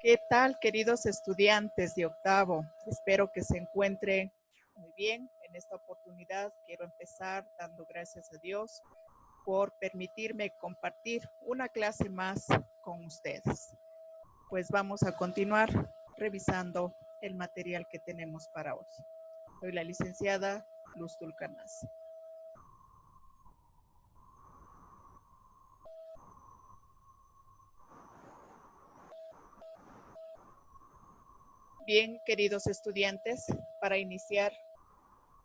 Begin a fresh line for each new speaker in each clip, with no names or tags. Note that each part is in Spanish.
¿Qué tal, queridos estudiantes de octavo? Espero que se encuentren muy bien. En esta oportunidad quiero empezar dando gracias a Dios por permitirme compartir una clase más con ustedes. Pues vamos a continuar revisando el material que tenemos para hoy. Soy la licenciada Luz Dulcanaz. Bien, queridos estudiantes, para iniciar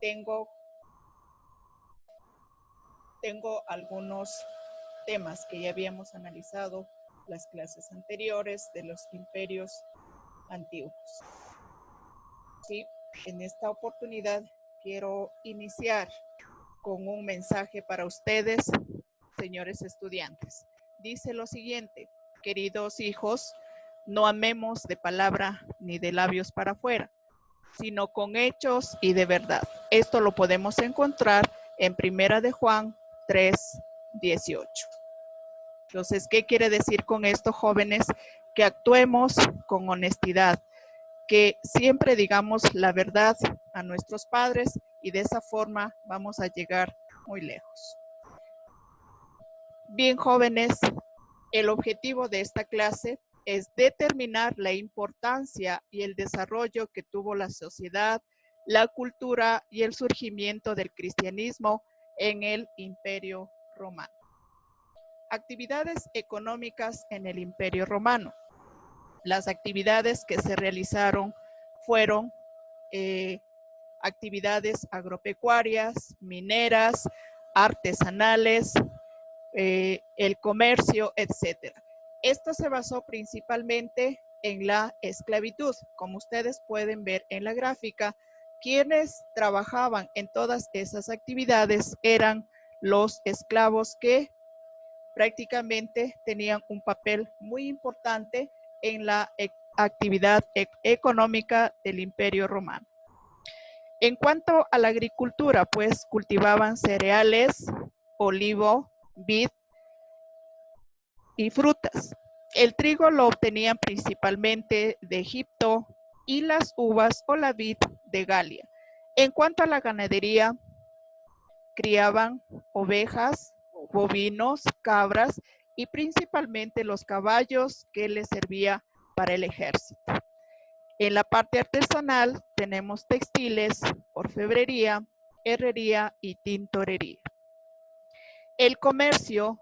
tengo algunos temas que ya habíamos analizado las clases anteriores de los imperios antiguos. Sí, en esta oportunidad quiero iniciar con un mensaje para ustedes, señores estudiantes. Dice lo siguiente: queridos hijos, no amemos de palabra ni de labios para afuera, sino con hechos y de verdad. Esto lo podemos encontrar en 1 de Juan 3:18. Entonces, ¿qué quiere decir con esto, jóvenes? Que actuemos con honestidad, que siempre digamos la verdad a nuestros padres y de esa forma vamos a llegar muy lejos. Bien, jóvenes, el objetivo de esta clase es determinar la importancia y el desarrollo que tuvo la sociedad, la cultura y el surgimiento del cristianismo en el Imperio Romano. Actividades económicas en el Imperio Romano. Las actividades que se realizaron fueron actividades agropecuarias, mineras, artesanales, el comercio, etc. Esto se basó principalmente en la esclavitud. Como ustedes pueden ver en la gráfica, quienes trabajaban en todas esas actividades eran los esclavos que prácticamente tenían un papel muy importante en la actividad económica del Imperio Romano. En cuanto a la agricultura, pues cultivaban cereales, olivo, vid y frutas. El trigo lo obtenían principalmente de Egipto y las uvas o la vid de Galia. En cuanto a la ganadería, criaban ovejas, bovinos, cabras y principalmente los caballos que les servía para el ejército. En la parte artesanal tenemos textiles, orfebrería, herrería y tintorería. El comercio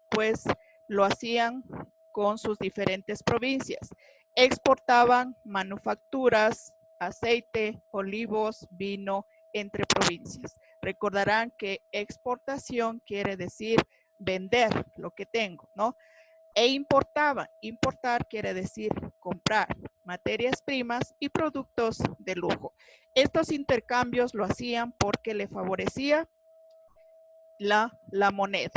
pues lo hacían con sus diferentes provincias. Exportaban manufacturas, aceite, olivos, vino, entre provincias. Recordarán que exportación quiere decir vender lo que tengo, ¿no? E importaban. Importar quiere decir comprar materias primas y productos de lujo. Estos intercambios lo hacían porque le favorecía la moneda.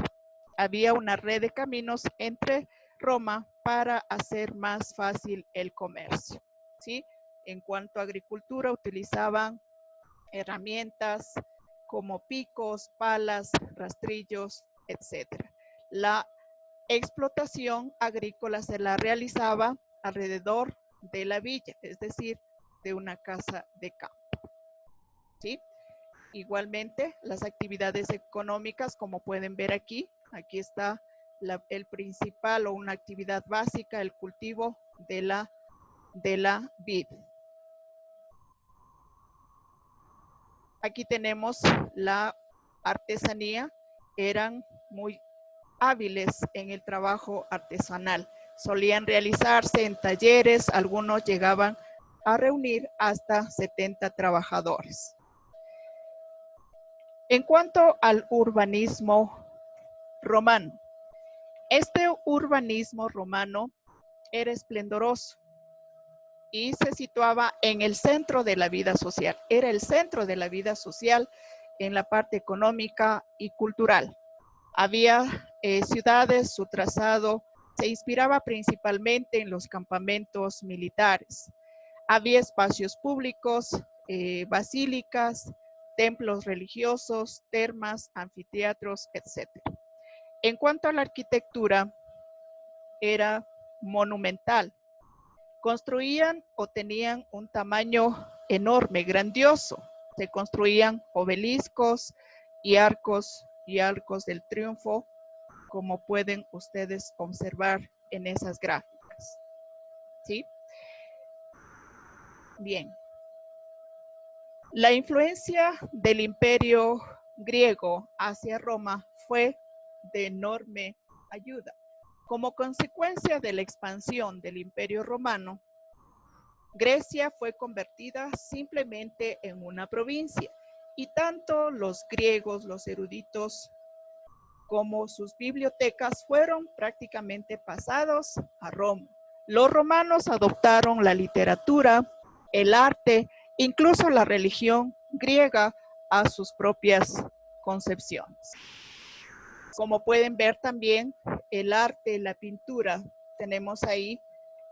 Había una red de caminos entre Roma para hacer más fácil el comercio, ¿sí? En cuanto a agricultura, utilizaban herramientas como picos, palas, rastrillos, etc. La explotación agrícola se la realizaba alrededor de la villa, es decir, de una casa de campo, ¿sí? Igualmente, las actividades económicas, como pueden ver aquí está el principal o una actividad básica, el cultivo de la vid. Aquí tenemos la artesanía, eran muy hábiles en el trabajo artesanal. Solían realizarse en talleres, algunos llegaban a reunir hasta 70 trabajadores. En cuanto al urbanismo romano, este urbanismo romano era esplendoroso y se situaba en el centro de la vida social. Era el centro de la vida social en la parte económica y cultural. Había ciudades, su trazado se inspiraba principalmente en los campamentos militares. Había espacios públicos, basílicas, templos religiosos, termas, anfiteatros, etc. En cuanto a la arquitectura, era monumental. Construían o tenían un tamaño enorme, grandioso. Se construían obeliscos y arcos del triunfo, como pueden ustedes observar en esas gráficas. ¿Sí? Bien. La influencia del imperio griego hacia Roma fue de enorme ayuda. Como consecuencia de la expansión del imperio romano, Grecia fue convertida simplemente en una provincia y tanto los griegos, los eruditos, como sus bibliotecas fueron prácticamente pasados a Roma. Los romanos adoptaron la literatura, el arte, incluso la religión griega a sus propias concepciones. Como pueden ver también, el arte, la pintura, tenemos ahí.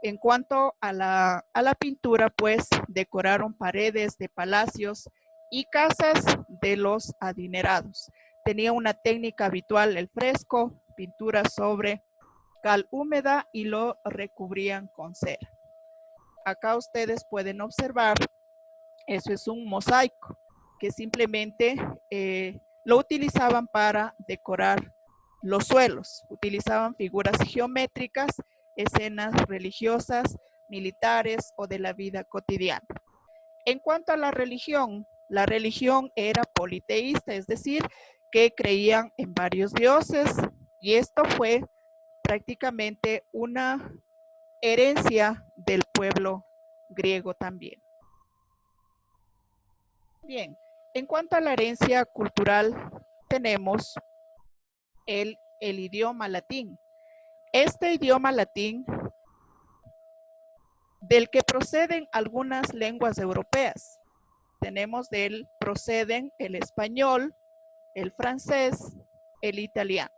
En cuanto a la pintura, pues decoraron paredes de palacios y casas de los adinerados. Tenía una técnica habitual, el fresco, pintura sobre cal húmeda y lo recubrían con cera. Acá ustedes pueden observar, eso es un mosaico, que simplemente lo utilizaban para decorar los suelos. Utilizaban figuras geométricas, escenas religiosas, militares o de la vida cotidiana. En cuanto a la religión era politeísta, es decir, que creían en varios dioses, y esto fue prácticamente una herencia del pueblo griego también. Bien, en cuanto a la herencia cultural, tenemos el idioma latín. Este idioma latín, del que proceden algunas lenguas europeas. Proceden el español, el francés, el italiano.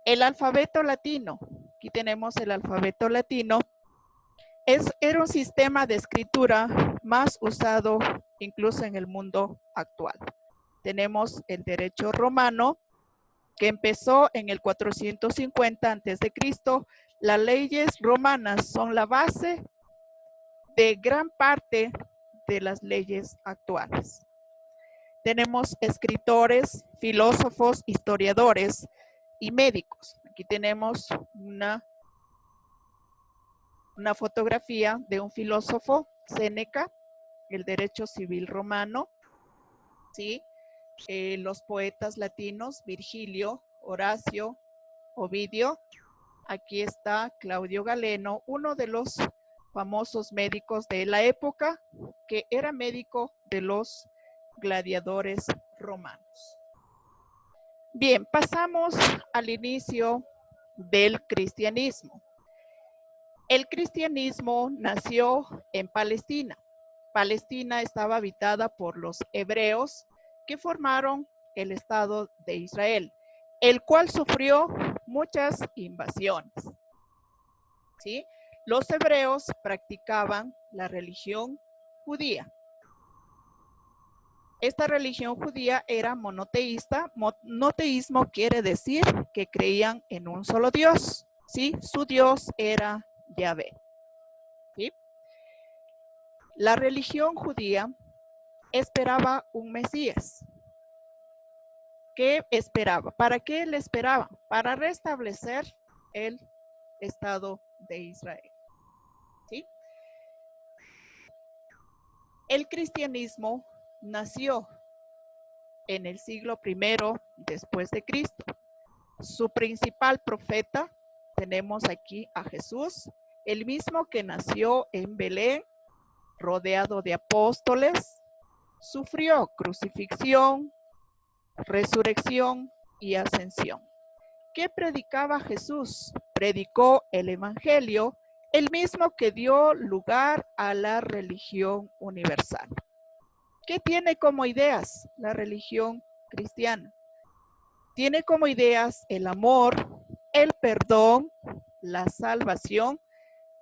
El alfabeto latino, aquí tenemos el alfabeto latino, era un sistema de escritura más usado incluso en el mundo actual. Tenemos el derecho romano, que empezó en el 450 a.C. Las leyes romanas son la base de gran parte de las leyes actuales. Tenemos escritores, filósofos, historiadores y médicos. Aquí tenemos una fotografía de un filósofo, Séneca, el derecho civil romano, ¿sí? Los poetas latinos, Virgilio, Horacio, Ovidio. Aquí está Claudio Galeno, uno de los famosos médicos de la época, que era médico de los gladiadores romanos. Bien, pasamos al inicio del cristianismo. El cristianismo nació en Palestina. Palestina estaba habitada por los hebreos que formaron el Estado de Israel, el cual sufrió muchas invasiones. ¿Sí? Los hebreos practicaban la religión judía. Esta religión judía era monoteísta. Monoteísmo quiere decir que creían en un solo Dios. ¿Sí? Su Dios era Yahvé. ¿Sí? La religión judía esperaba un Mesías. ¿Qué esperaba? ¿Para qué le esperaba? Para restablecer el Estado de Israel. ¿Sí? El cristianismo nació en el siglo I después de Cristo. Su principal profeta, tenemos aquí a Jesús, el mismo que nació en Belén, rodeado de apóstoles, sufrió crucifixión, resurrección y ascensión. ¿Qué predicaba Jesús? Predicó el evangelio, el mismo que dio lugar a la religión universal. ¿Qué tiene como ideas la religión cristiana? Tiene como ideas el amor, el perdón, la salvación.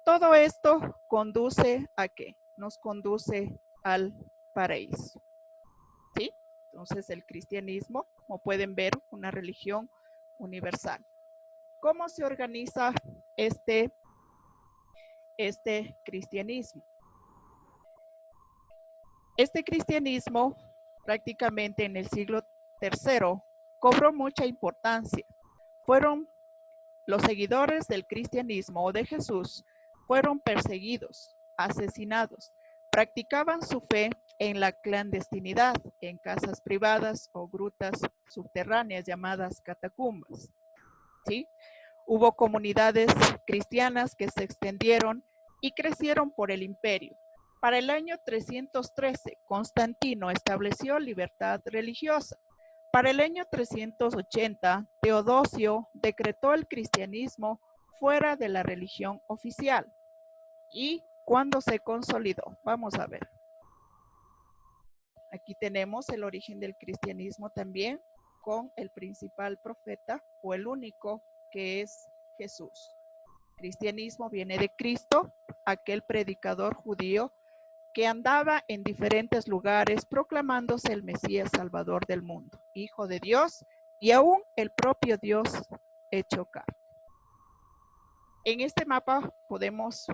Todo esto conduce ¿a qué? Nos conduce al paraíso. ¿Sí? Entonces el cristianismo, como pueden ver, una religión universal. ¿Cómo se organiza este este cristianismo. Este cristianismo prácticamente en el siglo III cobró mucha importancia. Los seguidores del cristianismo o de Jesús fueron perseguidos, asesinados, practicaban su fe en la clandestinidad, en casas privadas o grutas subterráneas llamadas catacumbas. ¿Sí? Hubo comunidades cristianas que se extendieron y crecieron por el imperio. Para el año 313, Constantino estableció libertad religiosa. Para el año 380, Teodosio decretó el cristianismo fuera de la religión oficial. ¿Y cuándo se consolidó? Vamos a ver. Aquí tenemos el origen del cristianismo también con el principal profeta o el único que es Jesús. Cristianismo viene de Cristo, aquel predicador judío que andaba en diferentes lugares proclamándose el Mesías Salvador del mundo, Hijo de Dios y aún el propio Dios hecho carne. En este mapa podemos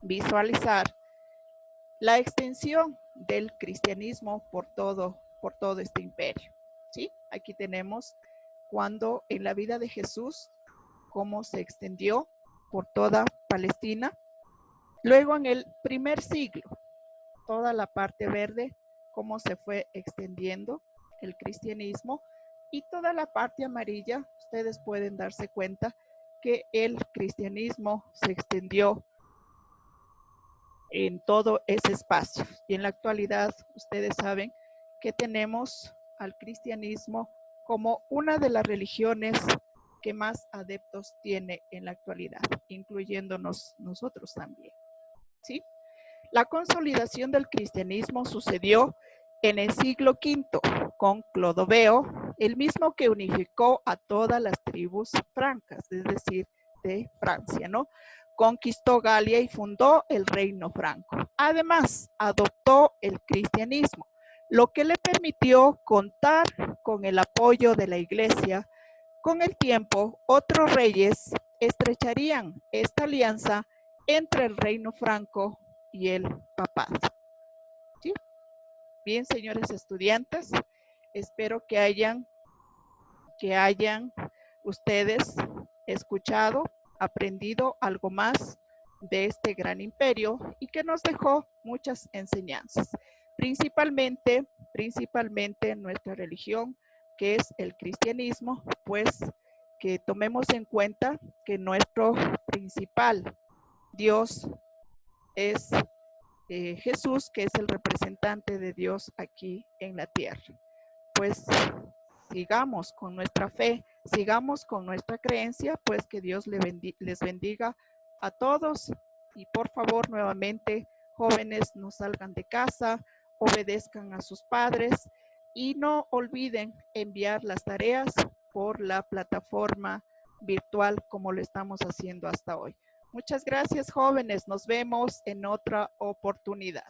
visualizar la extensión del cristianismo por todo este imperio. ¿Sí? Aquí tenemos cuando en la vida de Jesús, cómo se extendió por toda Palestina. Luego en el primer siglo, toda la parte verde, cómo se fue extendiendo el cristianismo, y toda la parte amarilla, ustedes pueden darse cuenta que el cristianismo se extendió en todo ese espacio. Y en la actualidad, ustedes saben que tenemos al cristianismo como una de las religiones que más adeptos tiene en la actualidad, incluyéndonos nosotros también. ¿Sí? La consolidación del cristianismo sucedió en el siglo V con Clodoveo, el mismo que unificó a todas las tribus francas, es decir, de Francia, ¿no? Conquistó Galia y fundó el reino franco. Además, adoptó el cristianismo, lo que le permitió contar con el apoyo de la iglesia. Con el tiempo, otros reyes estrecharían esta alianza entre el reino franco y el papado. ¿Sí? Bien, señores estudiantes, espero que hayan ustedes escuchado, aprendido algo más de este gran imperio y que nos dejó muchas enseñanzas, principalmente nuestra religión, que es el cristianismo, pues que tomemos en cuenta que nuestro principal Dios es Jesús, que es el representante de Dios aquí en la tierra. Pues sigamos con nuestra fe, sigamos con nuestra creencia, pues que Dios les bendiga a todos. Y por favor, nuevamente, jóvenes, no salgan de casa, obedezcan a sus padres y no olviden enviar las tareas por la plataforma virtual como lo estamos haciendo hasta hoy. Muchas gracias, jóvenes. Nos vemos en otra oportunidad.